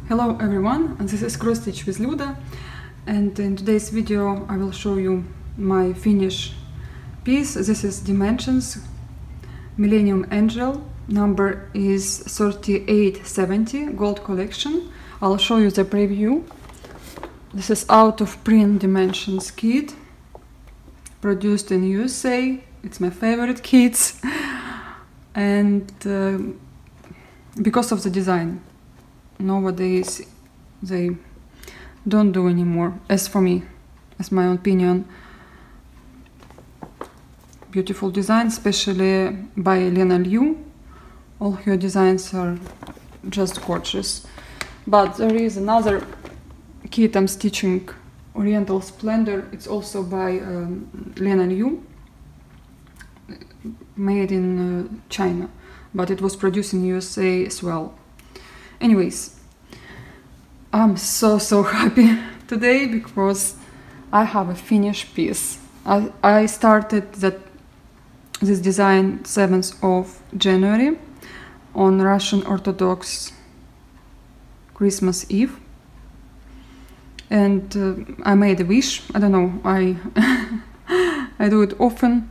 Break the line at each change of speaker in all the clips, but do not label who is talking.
Hello everyone, and this is Cross Stitch with Luda, and in today's video I will show you my finish piece. This is Dimensions Millennium Angel, number is 3870, gold collection. I'll show you the preview. This is out of print Dimensions kit, produced in USA. It's my favorite kits, and because of the design. Nowadays they don't do anymore, as for me, as my opinion. Beautiful design, especially by Lena Liu. All her designs are just gorgeous. But there is another kit I'm stitching, Oriental Splendor. It's also by Lena Liu, made in China, but it was produced in USA as well. Anyways, I'm so happy today because I have a finished piece. I started this design 7th of January on Russian Orthodox Christmas Eve, and I made a wish. I don't know, I do it often,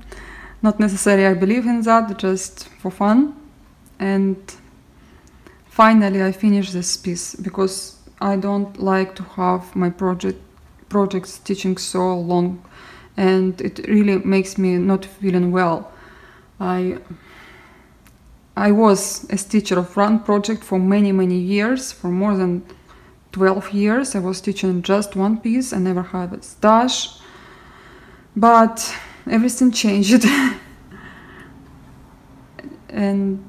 not necessarily I believe in that, just for fun. And finally I finished this piece because I don't like to have my projects stitching so long, and it really makes me not feeling well. I was a stitcher of one project for many years. For more than 12 years I was stitching just one piece. I never had a stash, but everything changed. And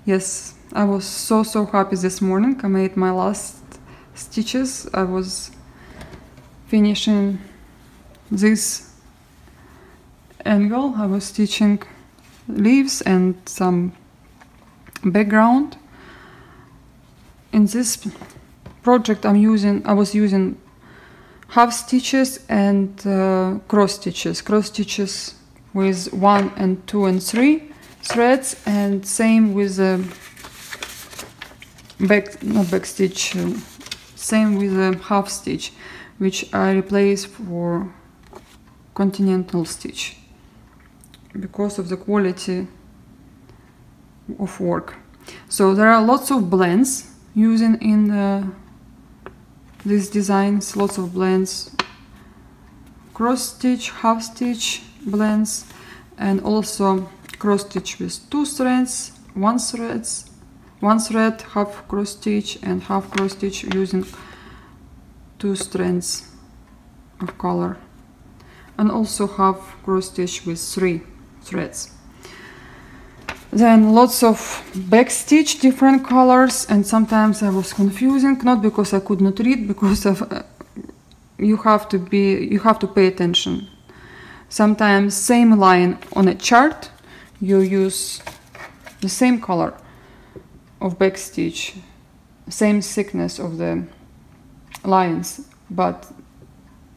yes, I was so happy this morning. I made my last stitches. I was finishing this angle. I was stitching leaves and some background. In this project I was using half stitches and cross stitches. Cross stitches with 1 and 2 and 3 threads, and same with the back stitch, same with the half stitch, which I replace for continental stitch because of the quality of work. So there are lots of blends using in these designs, lots of blends, cross stitch, half stitch blends, and also cross stitch with 2 threads, 1 thread, half cross stitch and half cross stitch using 2 strands of color, and also half cross stitch with 3 threads. Then lots of back stitch, different colors, and sometimes I was confusing, not because I could not read, because of you have to pay attention. Sometimes same line on a chart, you use the same color of back stitch, same thickness of the lines, but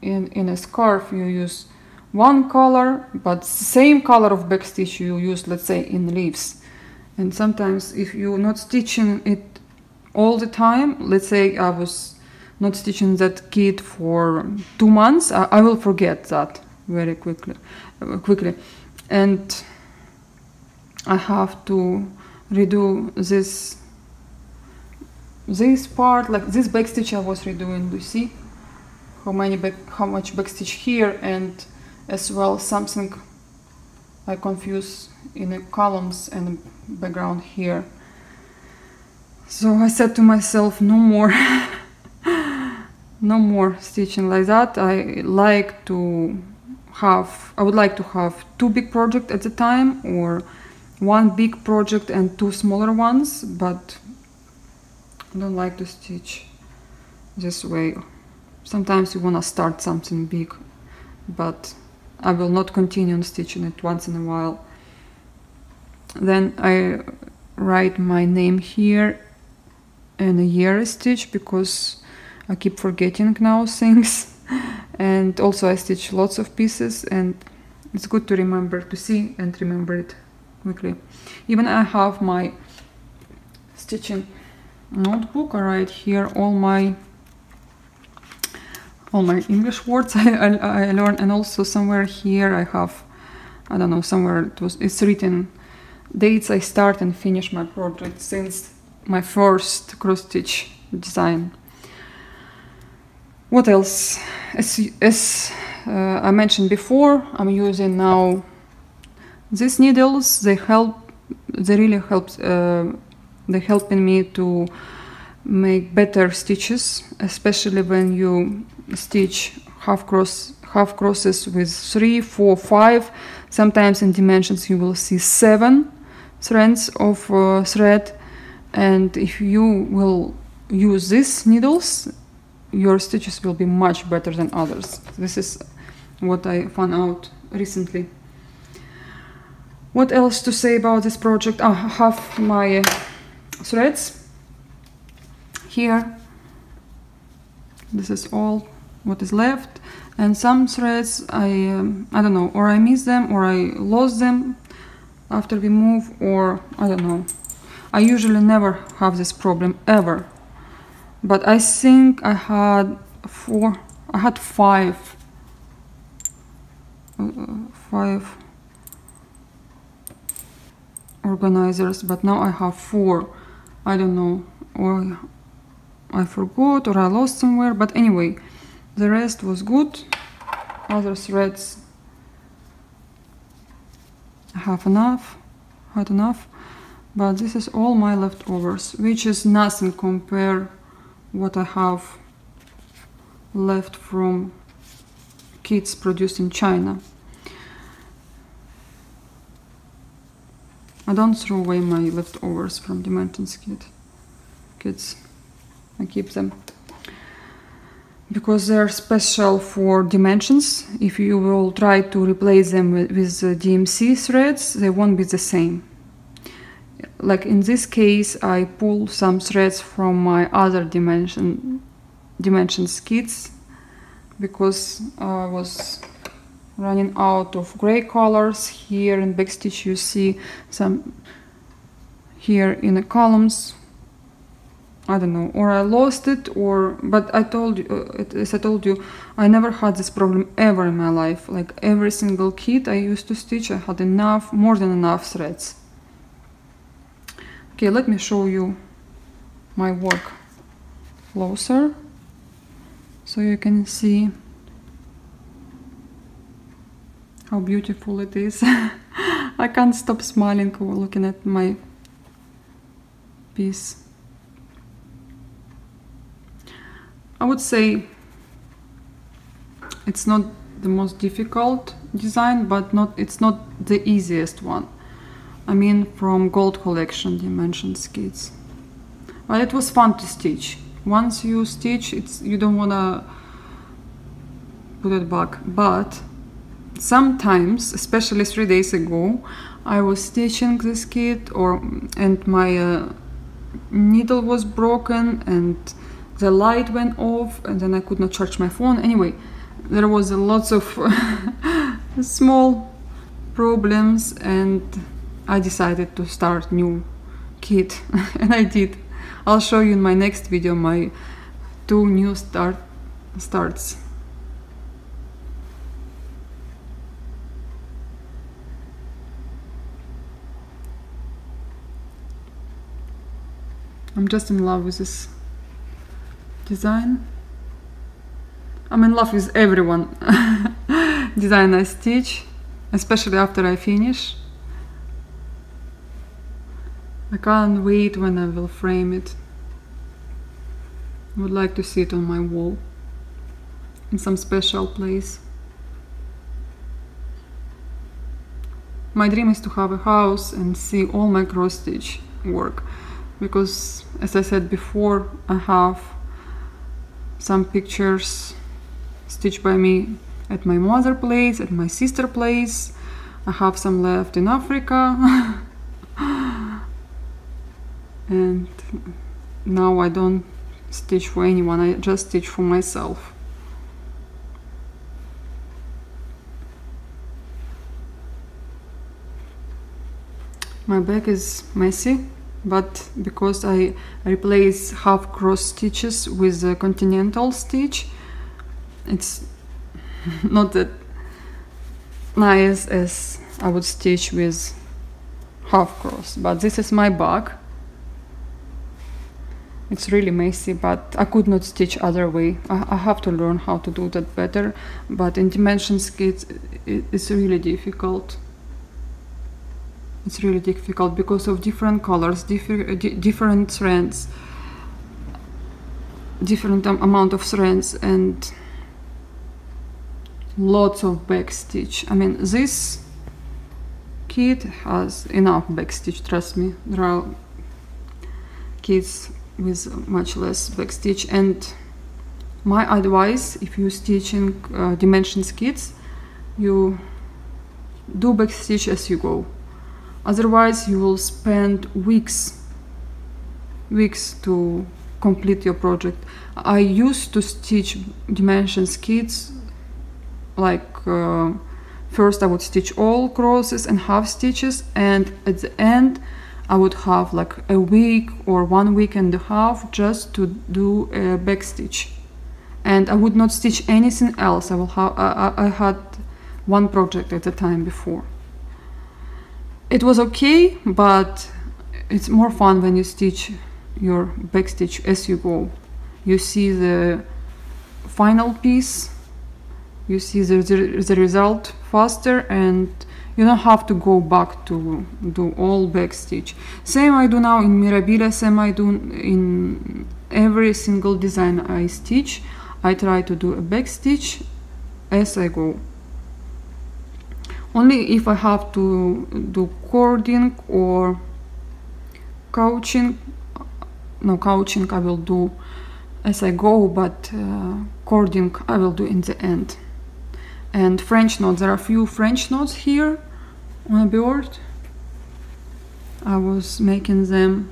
in a scarf you use one color, but same color of back stitch you use, let's say, in leaves. And sometimes if you're not stitching it all the time, let's say I was not stitching that kit for 2 months, I will forget that very quickly, and I have to redo this part, like this back stitch I was redoing. You see how much back stitch here, and as well something I confuse in the columns and background here. So I said to myself, no more no more stitching like that. I would like to have 2 big projects at a time, or 1 big project and 2 smaller ones, but I don't like to stitch this way. Sometimes you want to start something big, but I will not continue on stitching it once in a while. Then I write my name here and a year I stitch, because I keep forgetting now things. And also I stitch lots of pieces, and it's good to remember, to see and remember it quickly. Even I have my stitching notebook. I write here all my English words I learned, and also somewhere here I have, I don't know, somewhere it's written dates I start and finish my project since my first cross stitch design. What else? As I mentioned before, I'm using now these needles. They really help. They're helping me to make better stitches, especially when you stitch half crosses with 3, 4, 5. Sometimes in dimensions you will see 7 strands of thread, and if you will use these needles, your stitches will be much better than others. This is what I found out recently. What else to say about this project? I have my threads here. This is all what is left, and some threads I don't know, or I miss them or I lost them after we move, or I don't know. I usually never have this problem ever, but I think I had 5 organizers, but now I have 4. I don't know, or I forgot, or I lost somewhere, but anyway, the rest was good. Other threads I had enough, but this is all my leftovers, which is nothing compared what I have left from kits produced in China. I don't throw away my leftovers from Dimensions kits. I keep them because they're special for Dimensions. If you will try to replace them with DMC threads, they won't be the same. Like in this case, I pull some threads from my other Dimensions kits because I was running out of gray colors. Here in backstitch you see some here in the columns. I don't know, or I lost it, but I told you, as I told you, I never had this problem ever in my life. Like every single kit I used to stitch, I had more than enough threads. Okay, let me show you my work closer so you can see how beautiful it is. I can't stop smiling while looking at my piece. I would say it's not the most difficult design, but it's not the easiest one. I mean, from Gold Collection Dimensions kits. But it was fun to stitch. Once you stitch, you don't wanna put it back. But sometimes, especially 3 days ago, I was stitching this kit, and my needle was broken, and the light went off, and then I could not charge my phone. Anyway, there was lots of small problems, and I decided to start new kit, and I did. I'll show you in my next video my 2 new starts. I'm just in love with this design. I'm in love with everyone design I stitch, especially after I finish. I can't wait when I will frame it. I would like to see it on my wall in some special place. My dream is to have a house and see all my cross stitch work, because as I said before, I have some pictures stitched by me at my mother's place, at my sister's place. I have some left in Africa. And now I don't stitch for anyone, I just stitch for myself. My back is messy but because I replace half cross stitches with a continental stitch, it's not that nice as I would stitch with half cross. But this is my bag. It's really messy, but I could not stitch other way. I have to learn how to do that better, but in dimensions kits it's really difficult. It's really difficult because of different colors, different strands, different amount of strands, and lots of backstitch. I mean, this kit has enough backstitch, trust me. There are kits with much less backstitch, and my advice, if you stitching dimensions kits, you do backstitch as you go. Otherwise you will spend weeks to complete your project. I used to stitch dimensions kits like first I would stitch all crosses and half stitches, and at the end I would have like a week or 1 week and a half just to do a back stitch, and I would not stitch anything else. I had one project at a time before. It was okay, but it's more fun when you stitch your back stitch as you go. You see the final piece, you see the result faster, and you don't have to go back to do all back stitch. Same I do now in Mirabile, same I do in every single design I stitch. I try to do a back stitch as I go. Only if I have to do cording or couching, no, couching I will do as I go, but cording I will do in the end. And French knots, there are a few French knots here on a board. I was making them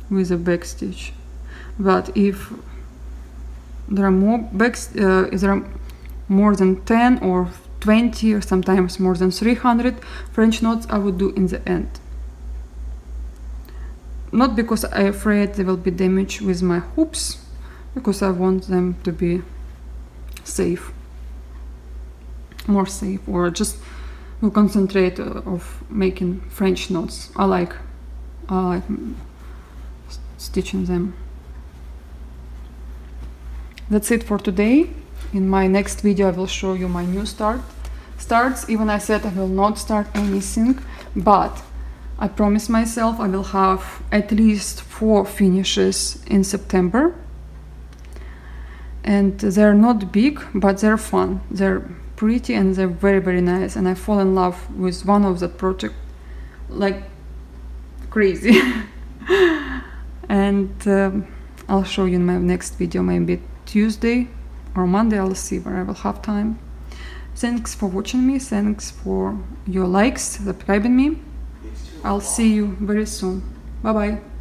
with a back stitch, but if there are more than 10 or 20 or sometimes more than 300 French knots, I would do in the end. Not because I'm afraid they will be damaged with my hoops, because I want them to be safe, more safe, or just will concentrate of making French knots. I like stitching them. That's it for today. In my next video I will show you my new starts. Even I said I will not start anything, but I promise myself I will have at least 4 finishes in September. And they're not big, but they're fun. They're pretty and they're very, very nice. And I fall in love with one of that project like crazy. And I'll show you in my next video, maybe Tuesday or Monday. I'll see where I will have time. Thanks for watching me. Thanks for your likes, subscribing me. I'll see you very soon. Bye bye.